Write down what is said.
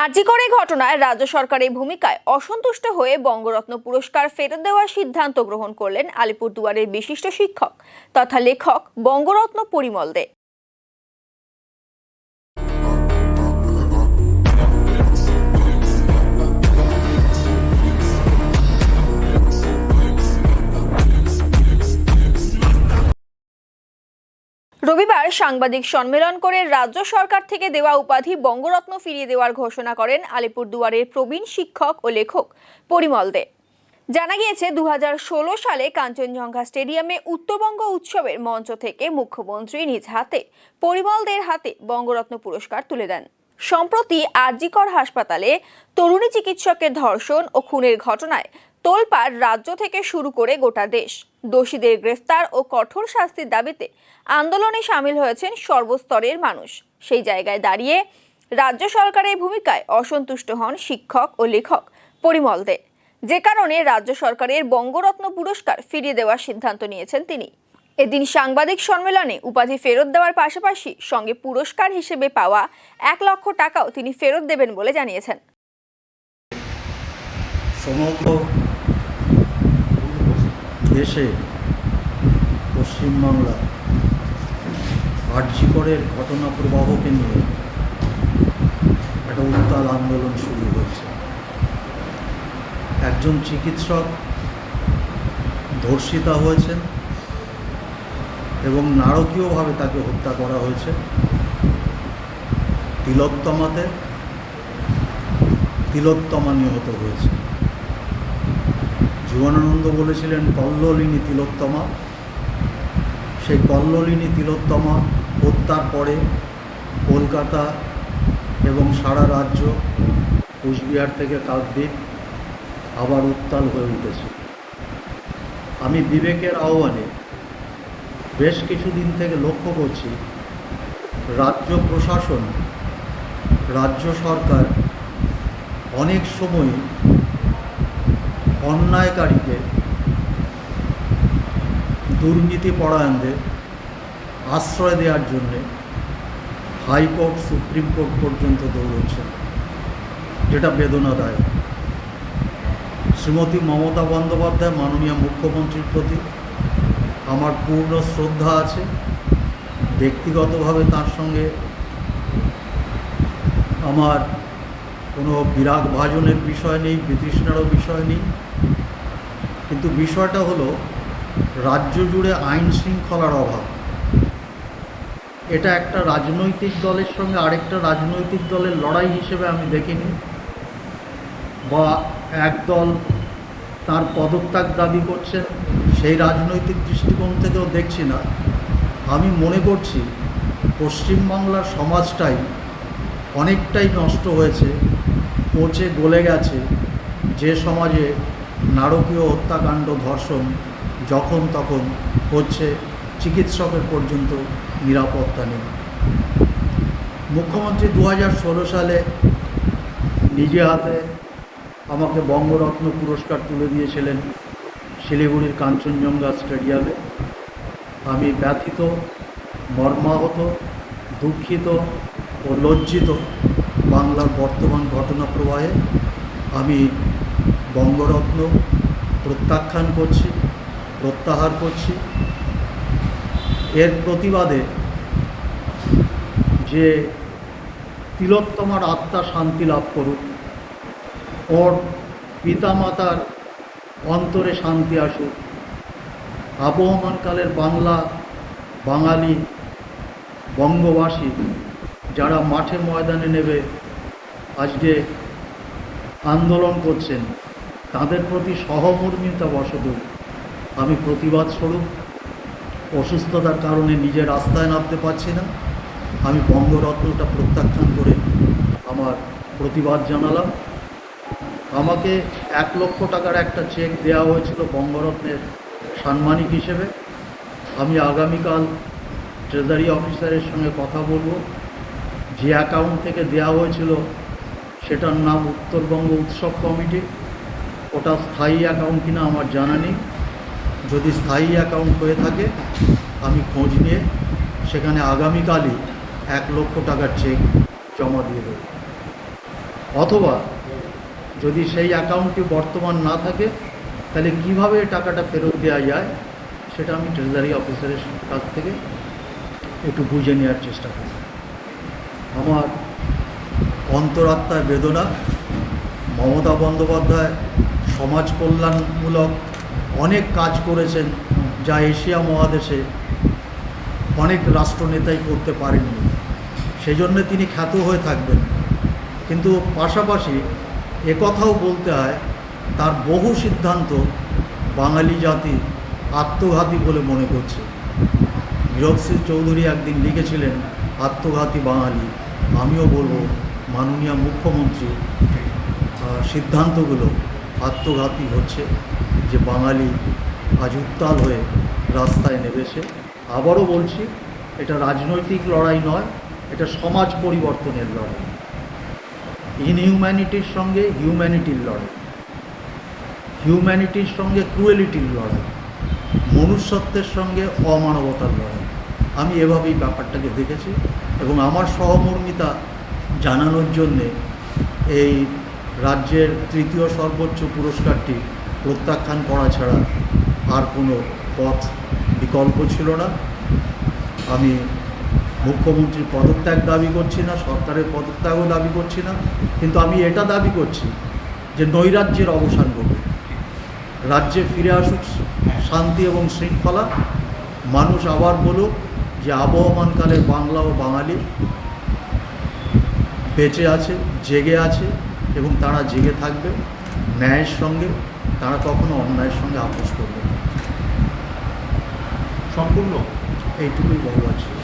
আরজি করে ঘটনায় রাজ্য সরকারের ভূমিকায় অসন্তুষ্ট হয়ে বঙ্গরত্ন পুরস্কার ফেরত দেওয়ার সিদ্ধান্ত গ্রহণ করলেন আলিপুরদুয়ারের বিশিষ্ট শিক্ষক তথা লেখক বঙ্গরত্ন পরিমল দে। রবিবার সাংবাদিক সম্মেলন করে রাজ্য সরকার থেকে দেওয়া উপাধি বঙ্গরত্ন ফিরিয়ে দেওয়ার ঘোষণা করেন আলিপুরদুয়ারের প্রবীণ শিক্ষক ও লেখক পরিমল দে। জানা গিয়েছে 2016 সালে কাঞ্চনজঙ্ঘা স্টেডিয়ামে উত্তরবঙ্গ উৎসবের মঞ্চ থেকে মুখ্যমন্ত্রী নিজ হাতে পরিমল দের হাতে বঙ্গরত্ন পুরস্কার তুলে দেন। সম্প্রতি আরজি কর হাসপাতালে তরুণী চিকিৎসকের ধর্ষণ ও খুনের ঘটনায় তোলপাড় রাজ্য থেকে শুরু করে গোটা দেশ। দোষীদের গ্রেফতার ও কঠোর শাস্তির দাবিতে আন্দোলনে সামিল হয়েছেন সর্বস্তরের মানুষ। সেই জায়গায় দাঁড়িয়ে রাজ্য সরকারের ভূমিকায় অসন্তুষ্ট হন শিক্ষক ও লেখক পরিমল দে, যে কারণে রাজ্য সরকারের বঙ্গরত্ন পুরস্কার ফিরিয়ে দেওয়ার সিদ্ধান্ত নিয়েছেন তিনি। এদিন সাংবাদিক সম্মেলনে উপাধি ফেরত দেওয়ার পাশাপাশি সঙ্গে পুরস্কার হিসেবে পাওয়া 1 লক্ষ টাকাও তিনি ফেরত দেবেন বলে জানিয়েছেন। সমগ্র দেশে পশ্চিমবাংলা আরজি করের ঘটনা প্রবাহকে নিয়ে একটা উত্তাল আন্দোলন শুরু হয়েছে। একজন চিকিৎসক ধর্ষিতা হয়েছেন এবং নারকীয়ভাবে তাকে হত্যা করা হয়েছে। তিলোত্তমা নিহত হয়েছে। জীবনানন্দ বলেছিলেন কল্লোলিনী তিলোত্তমা। সেই কল্লোলিনী তিলোত্তমা হত্যার পরে কলকাতা এবং সারা রাজ্য, কোচবিহার থেকে কাকদ্বীপ আবার উত্তাল হয়ে উঠেছে। আমি বিবেকের আহ্বানে বেশ কিছুদিন থেকে লক্ষ্য করছি রাজ্য প্রশাসন, রাজ্য সরকার অনেক সময় অন্যায়কারীকে, দুর্নীতিপরায়ণদের আশ্রয় দেওয়ার জন্যে হাইকোর্ট, সুপ্রিম কোর্ট পর্যন্ত দৌড়চ্ছে, যেটা বেদনাদায়ক। শ্রীমতী মমতা বন্দ্যোপাধ্যায় মাননীয় মুখ্যমন্ত্রীর প্রতি আমার পূর্ণ শ্রদ্ধা আছে। ব্যক্তিগতভাবে তার সঙ্গে আমার কোনো বিরাগ ভাজনের বিষয় নেই, বিতৃষ্ণারও বিষয় নেই। কিন্তু বিষয়টা হলো রাজ্য জুড়ে আইন শৃঙ্খলার অভাব। এটা একটা রাজনৈতিক দলের সঙ্গে আরেকটা রাজনৈতিক দলের লড়াই হিসেবে আমি দেখিনি, বা একদল তার পদত্যাগ দাবি করছেন সেই রাজনৈতিক দৃষ্টিকোণ থেকেও দেখছি না। আমি মনে করছি পশ্চিমবাংলার সমাজটাই অনেকটাই নষ্ট হয়েছে, পচে গলে গেছে। যে সমাজে নারকীয় হত্যাকাণ্ড, ধর্ষণ যখন তখন হচ্ছে, চিকিৎসকের পর্যন্ত নিরাপত্তা নেই। মুখ্যমন্ত্রী 2016 সালে নিজে হাতে আমাকে বঙ্গরত্ন পুরস্কার তুলে দিয়েছিলেন শিলিগুড়ির কাঞ্চনজঙ্ঘা স্টেডিয়ামে। আমি ব্যথিত, মর্মাহত, দুঃখিত ও লজ্জিত। বাংলার বর্তমান ঘটনা প্রবাহে আমি বঙ্গরত্ন প্রত্যাহার করছি। এর প্রতিবাদে যে তিলোত্তমার আত্মা শান্তি লাভ করুক, ওর পিতামাতার অন্তরে শান্তি আসুক, আবহমানকালের বাঙালি বঙ্গবাসী যারা মাঠে ময়দানে নেবে আজকে আন্দোলন করছেন, তাদের প্রতি সহমর্মিতা বশত আমি প্রতিবাদ স্বরূপ অসুস্থতার কারণে নিজের রাস্তায় নামতে পারছি না। আমি বঙ্গরত্নটা প্রত্যাখ্যান করে আমার প্রতিবাদ জানালাম। আমাকে 1 লক্ষ টাকার একটা চেক দেওয়া হয়েছিল বঙ্গরত্নের সাম্মানিক হিসেবে। আমি আগামীকাল ট্রেজারি অফিসারের সঙ্গে কথা বলবো। যে অ্যাকাউন্ট থেকে দেওয়া হয়েছিল সেটার নাম উত্তরবঙ্গ উৎসব কমিটি। ওটা স্থায়ী অ্যাকাউন্ট কিনা আমার জানা নেই। যদি স্থায়ী অ্যাকাউন্ট হয়ে থাকে আমি খোঁজ নিয়ে সেখানে আগামীকালই 1 লক্ষ টাকার চেক জমা দিয়ে দেব। অথবা যদি সেই অ্যাকাউন্টটি বর্তমান না থাকে তাহলে কিভাবে টাকাটা ফেরত দেওয়া যায় সেটা আমি ট্রেজারি অফিসারের কাছ থেকে একটু বুঝে নেওয়ার চেষ্টা করি। আমার অন্তরাত্মায় বেদনা। মমতা বন্দ্যোপাধ্যায় সমাজ কল্যাণমূলক অনেক কাজ করেছেন যা এশিয়া মহাদেশে অনেক রাষ্ট্রনেতাই করতে পারেননি, সেই জন্য তিনি খ্যাত হয়ে থাকবেন। কিন্তু পাশাপাশি একথাও বলতে হয় তার বহু সিদ্ধান্ত বাঙালি জাতি আত্মঘাতী বলে মনে করছে। হীরক সিং চৌধুরী একদিন লিখেছিলেন আত্মঘাতী বাঙালি। আমিও বলবো মাননীয় মুখ্যমন্ত্রী সিদ্ধান্তগুলো আত্মঘাতী হচ্ছে, যে বাঙালি আজ উত্তাল হয়ে রাস্তায় নেমেছে। আবারও বলছি, এটা রাজনৈতিক লড়াই নয়, এটা সমাজ পরিবর্তনের লড়াই। ইনহিউম্যানিটির সঙ্গে হিউম্যানিটির লড়াই, হিউম্যানিটির সঙ্গে ক্রুয়েলিটির লড়াই, মনুষ্যত্বের সঙ্গে অমানবতার লড়াই। আমি এভাবেই ব্যাপারটাকে দেখেছি এবং আমার সহমর্মিতা জানানোর জন্যে এই রাজ্যের তৃতীয় সর্বোচ্চ পুরস্কারটি প্রত্যাখ্যান করা ছাড়া আর কোনো পথ বিকল্প ছিল না। আমি মুখ্যমন্ত্রীর পদত্যাগ দাবি করছি না, সরকারের পদত্যাগও দাবি করছি না, কিন্তু আমি এটা দাবি করছি যে নৈরাজ্যের অবসান ঘটুক, রাজ্যে ফিরে আসুক শান্তি এবং শৃঙ্খলা। মানুষ আবার বলুক যে আবহমানকালের বাংলা ও বাঙালি বেঁচে আছে, জেগে আছে এবং তারা জেগে থাকবে ন্যায়ের সঙ্গে। তারা কখনো অন্যায়ের সঙ্গে আপোষ করবে না। সম্পূর্ণ এইটুকুই বলবার ছিল।